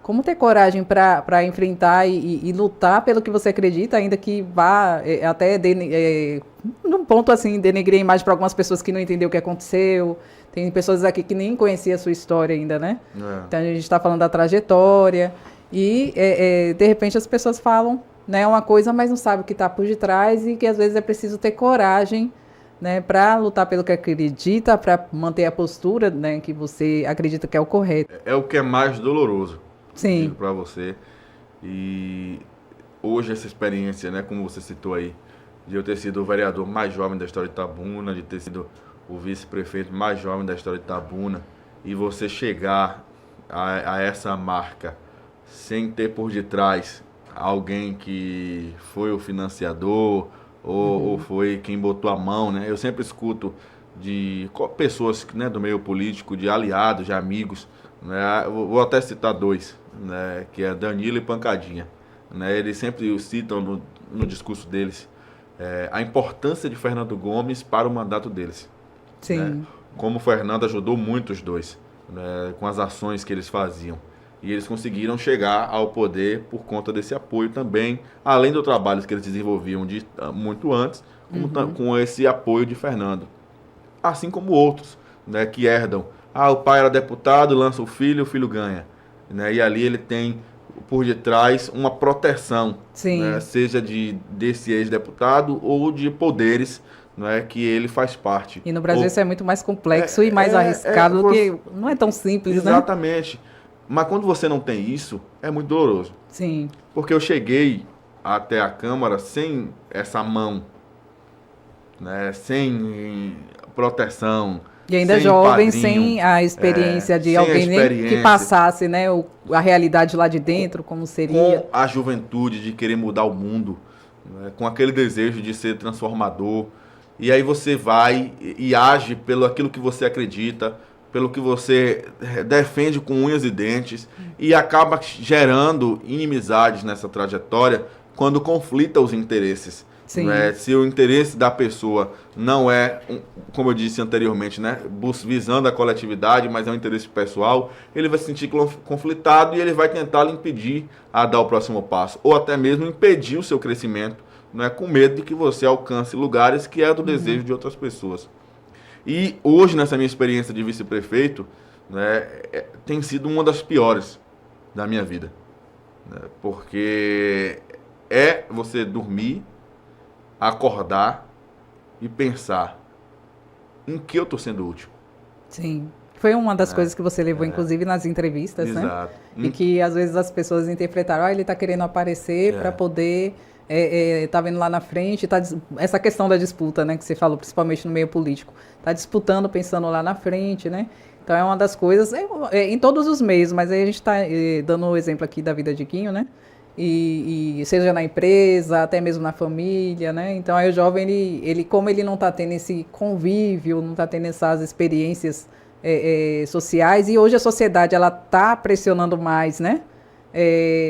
como ter coragem para enfrentar e lutar pelo que você acredita, ainda que vá até num ponto assim, denegrir a imagem para algumas pessoas que não entenderam o que aconteceu. Tem pessoas aqui que nem conheciam a sua história ainda, né? Então a gente está falando da trajetória e de repente as pessoas falam, né, uma coisa, mas não sabem o que está por detrás e que às vezes é preciso ter coragem, né, para lutar pelo que acredita, para manter a postura, né, que você acredita que é o correto. É o que é mais doloroso. Sim. Digo para você. E hoje essa experiência, né, como você citou aí, de eu ter sido o vereador mais jovem da história de Itabuna, de ter sido o vice-prefeito mais jovem da história de Itabuna, e você chegar a essa marca sem ter por detrás alguém que foi o financiador ou foi quem botou a mão, né? Eu sempre escuto de pessoas, né, do meio político, de aliados, de amigos, né? Vou até citar dois, né, que é Danilo e Pancadinha, né? Eles sempre citam no discurso deles a importância de Fernando Gomes para o mandato deles. Sim. Né? Como o Fernando ajudou muito os dois, né, com as ações que eles faziam. E eles conseguiram chegar ao poder por conta desse apoio também, além do trabalho que eles desenvolviam muito antes, com esse apoio de Fernando. Assim como outros, né, que herdam. O pai era deputado, lança o filho ganha. Né, e ali ele tem por detrás uma proteção, né, seja desse ex-deputado ou de poderes, né, que ele faz parte. E no Brasil isso é muito mais complexo e mais arriscado do que... Não é tão simples, exatamente. Né? Mas quando você não tem isso, é muito doloroso. Sim. Porque eu cheguei até a Câmara sem essa mão, né, sem proteção. E ainda jovem, sem a experiência de alguém nem que passasse, né, a realidade lá de dentro, como seria. Com a juventude de querer mudar o mundo, né, com aquele desejo de ser transformador. E aí você vai e age pelo aquilo que você acredita, pelo que você defende com unhas e dentes, e acaba gerando inimizades nessa trajetória quando conflita os interesses. Né? Se o interesse da pessoa não é, como eu disse anteriormente, né, visando a coletividade, mas é um interesse pessoal, ele vai se sentir conflitado e ele vai tentar lhe impedir a dar o próximo passo, ou até mesmo impedir o seu crescimento, né, com medo de que você alcance lugares que é do desejo de outras pessoas. E hoje, nessa minha experiência de vice-prefeito, né, tem sido uma das piores da minha vida. Né, porque você dormir, acordar e pensar em que eu estou sendo útil. Sim. Foi uma das coisas que você levou, inclusive, nas entrevistas, exato, né? E que, às vezes, as pessoas interpretaram, ele está querendo aparecer para poder... tá vendo lá na frente, essa questão da disputa, né, que você falou, principalmente no meio político, tá disputando, pensando lá na frente, né, então é uma das coisas, em todos os meios, mas aí a gente está dando o exemplo aqui da vida de Guinho, né, e seja na empresa, até mesmo na família, né, então aí o jovem, ele como ele não está tendo esse convívio, não está tendo essas experiências sociais, e hoje a sociedade, ela está pressionando mais, né,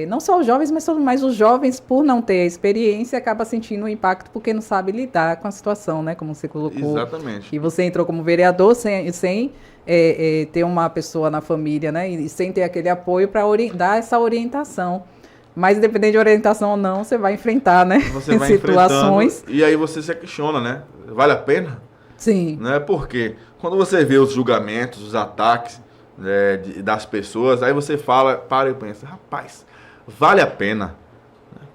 não só os jovens, mas os jovens, por não ter a experiência, acaba sentindo um impacto porque não sabe lidar com a situação, né? Como você colocou. Exatamente. E você entrou como vereador sem ter uma pessoa na família, né? E sem ter aquele apoio para dar essa orientação. Mas independente de orientação ou não, você vai enfrentar, né? Você vai situações. E aí você se questiona, né? Vale a pena? Sim. Né? Porque quando você vê os julgamentos, os ataques, das pessoas, aí você para e pensa, rapaz, vale a pena,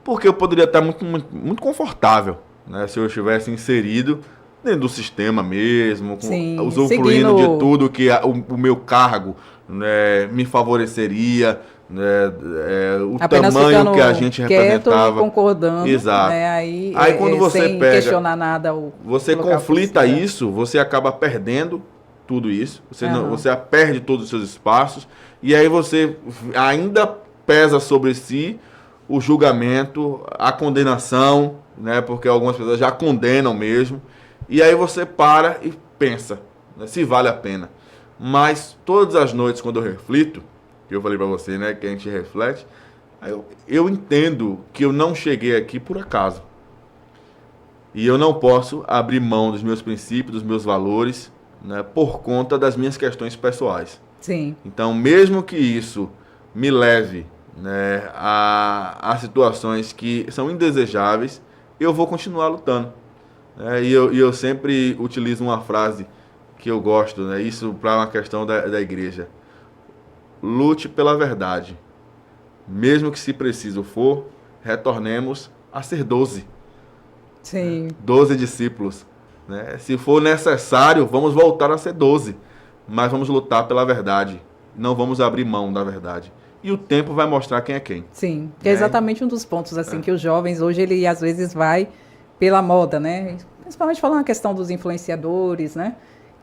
porque eu poderia estar muito confortável, né, se eu estivesse inserido dentro do sistema mesmo, usufruindo de tudo que o meu cargo, né, me favoreceria, né, o apenas tamanho que a gente representava, concordando, exato. Né, aí quando você sem questionar nada, você conflita isso, você acaba perdendo tudo isso, você perde todos os seus espaços, e aí você ainda pesa sobre si o julgamento, a condenação, né, porque algumas pessoas já condenam mesmo, e aí você para e pensa, né, se vale a pena. Mas todas as noites, quando eu reflito, que eu falei para você, né, que a gente reflete, eu entendo que eu não cheguei aqui por acaso. E eu não posso abrir mão dos meus princípios, dos meus valores, né, por conta das minhas questões pessoais. Sim. Então, mesmo que isso me leve, né, a situações que são indesejáveis, eu vou continuar lutando. E eu sempre utilizo uma frase que eu gosto, né, isso para uma questão da igreja. Lute pela verdade. Mesmo que se preciso for, retornemos a ser 12. Sim. 12 discípulos. Né? Se for necessário, vamos voltar a ser 12. Mas vamos lutar pela verdade. Não vamos abrir mão da verdade. E o tempo vai mostrar quem é quem. Sim, que é exatamente um dos pontos assim que os jovens hoje, ele às vezes vai pela moda, né? Principalmente falando a questão dos influenciadores, né?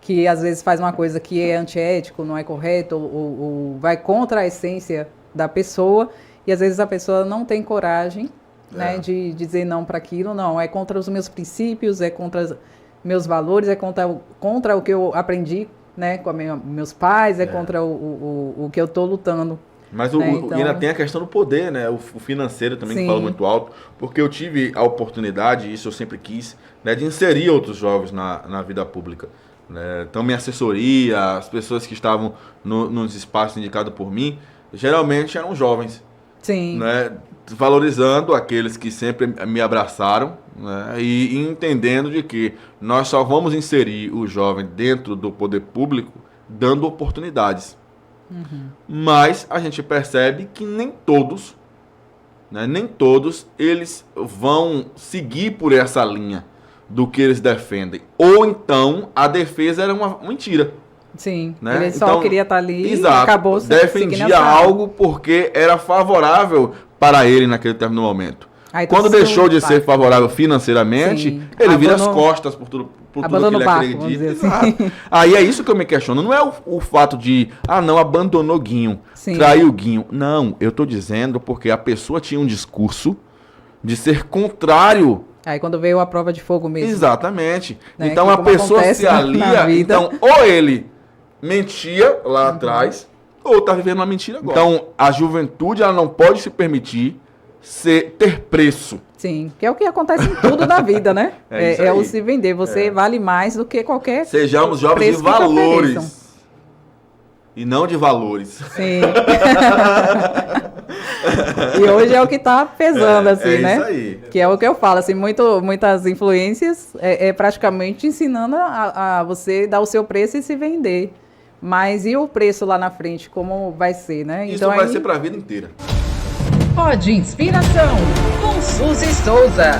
Que às vezes faz uma coisa que é antiético, não é correto, ou vai contra a essência da pessoa, e às vezes a pessoa não tem coragem, né, de dizer não para aquilo. Não, é contra os meus princípios, é contra meus valores, é contra o que eu aprendi, né, com meus pais, é contra o que eu estou lutando. Mas né? Então, ainda tem a questão do poder, né? O financeiro também, que fala muito alto, porque eu tive a oportunidade, isso eu sempre quis, né, de inserir outros jovens na vida pública. Né? Então, minha assessoria, as pessoas que estavam nos espaços indicados por mim, geralmente eram jovens. Sim. Né? Valorizando aqueles que sempre me abraçaram, né? E entendendo de que nós só vamos inserir o jovem dentro do poder público dando oportunidades. Mas a gente percebe que nem todos, né, eles vão seguir por essa linha do que eles defendem. Ou então a defesa era uma mentira. Sim, né? ele só queria estar ali e acabou defendia algo porque era favorável para ele naquele determinado momento. Quando deixou de ser favorável financeiramente, ele vira as costas por tudo que ele acredita. Assim. Aí é isso que eu me questiono. Não é o fato de, não, abandonou Guinho, traiu Guinho. Não, eu estou dizendo porque a pessoa tinha um discurso de ser contrário. Aí quando veio a prova de fogo mesmo. Exatamente. Né? Então a pessoa se alia, então ou ele mentia lá atrás, ou está vivendo uma mentira agora. Então a juventude, ela não pode se permitir ter preço. Sim, que é o que acontece em tudo na vida, né? É o se vender. Você vale mais do que qualquer Sejamos jovens de valores. E não de valores. Sim. E hoje é o que está pesando, assim, né? Isso aí. Que é o que eu falo, assim, muitas influências praticamente ensinando a você dar o seu preço e se vender. Mas e o preço lá na frente, como vai ser, né? Isso então, vai ser para a vida inteira. Pod Inspiração, com Suzy Souza.